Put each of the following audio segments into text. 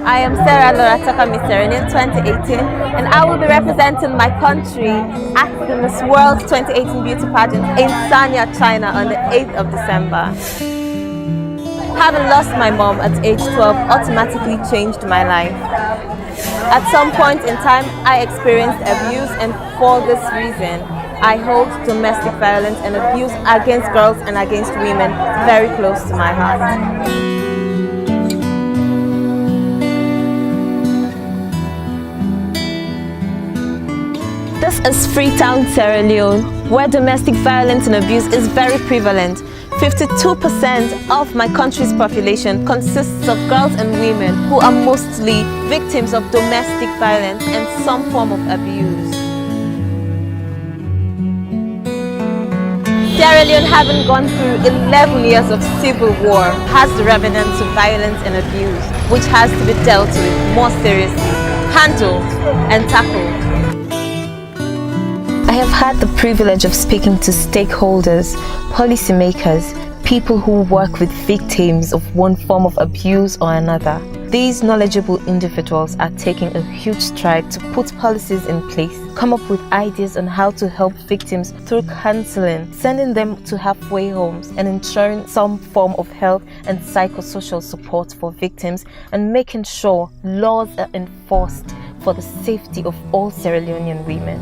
I am Sarah Laura TUCKER Miss Serenian 2018, and I will be representing my country at the Miss World 2018 Beauty Pageant in Sanya, China on the 8th of December. Having lost my mom at age 12 automatically changed my life. At some point in time, I experienced abuse, and for this reason, I hold domestic violence and abuse against girls and against women very close to my heart. This is Freetown, Sierra Leone, where domestic violence and abuse is very prevalent. 52% of my country's population consists of girls and women who are mostly victims of domestic violence and some form of abuse. Sierra Leone, having gone through 11 years of civil war, has the remnants of violence and abuse, which has to be dealt with more seriously, handled and tackled. I have had the privilege of speaking to stakeholders, policymakers, people who work with victims of one form of abuse or another. These knowledgeable individuals are taking a huge stride to put policies in place, come up with ideas on how to help victims through counseling, sending them to halfway homes, and ensuring some form of health and psychosocial support for victims, and making sure laws are enforced for the safety of all Sierra Leonean women.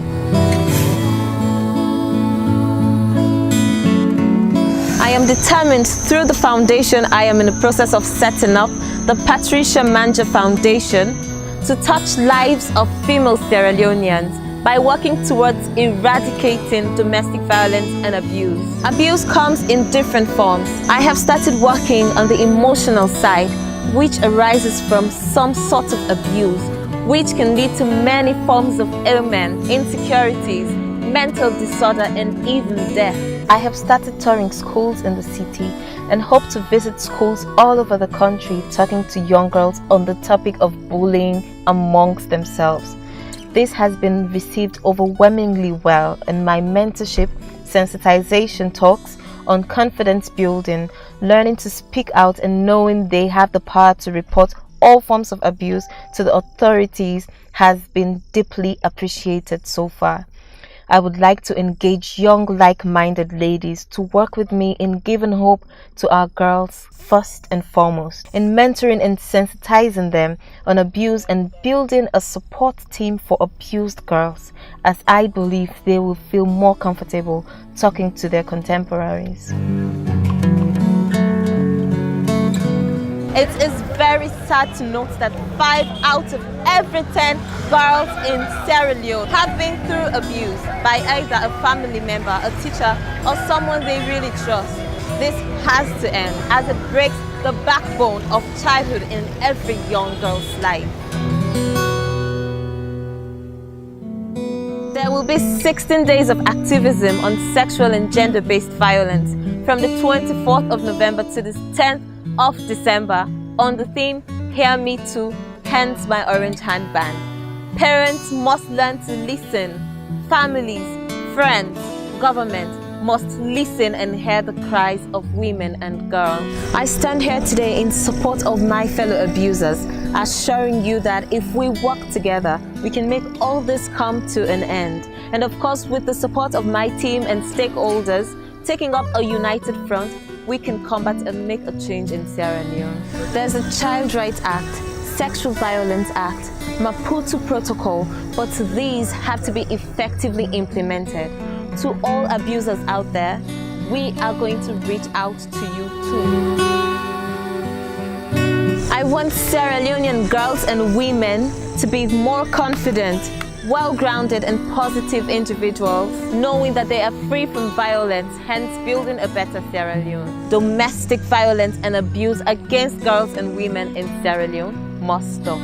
I am determined through the foundation I am in the process of setting up, the Patricia Manja Foundation, to touch lives of female Sierra Leoneans by working towards eradicating domestic violence and abuse. Abuse comes in different forms. I have started working on the emotional side, which arises from some sort of abuse, which can lead to many forms of ailment, insecurities, mental disorder, and even death. I have started touring schools in the city and hope to visit schools all over the country talking to young girls on the topic of bullying amongst themselves. This has been received overwhelmingly well in my mentorship, sensitization talks on confidence building, learning to speak out and knowing they have the power to report all forms of abuse to the authorities has been deeply appreciated so far. I would like to engage young like-minded ladies to work with me in giving hope to our girls first and foremost, in mentoring and sensitizing them on abuse and building a support team for abused girls, as I believe they will feel more comfortable talking to their contemporaries. It is very sad to note that 5 out of every 10 girls in Sierra Leone have been through abuse by either a family member, a teacher, or someone they really trust. This has to end, as it breaks the backbone of childhood in every young girl's life. There will be 16 days of activism on sexual and gender-based violence from the 24th of November to the 10th of December on the theme Hear Me Too, hence my orange handband. Parents must learn to listen. Families, friends, government must listen and hear the cries of women and girls. I stand here today in support of my fellow abusers, assuring you that if we work together, we can make all this come to an end. And of course, with the support of my team and stakeholders, taking up a united front, we can combat and make a change in Sierra Leone. There's a Child Rights Act, Sexual Violence Act, Maputo Protocol, but these have to be effectively implemented. To all abusers out there, we are going to reach out to you too. I want Sierra Leonean girls and women to be more confident, well-grounded and positive individuals, knowing that they are free from violence, hence building a better Sierra Leone. Domestic violence and abuse against girls and women in Sierra Leone must stop.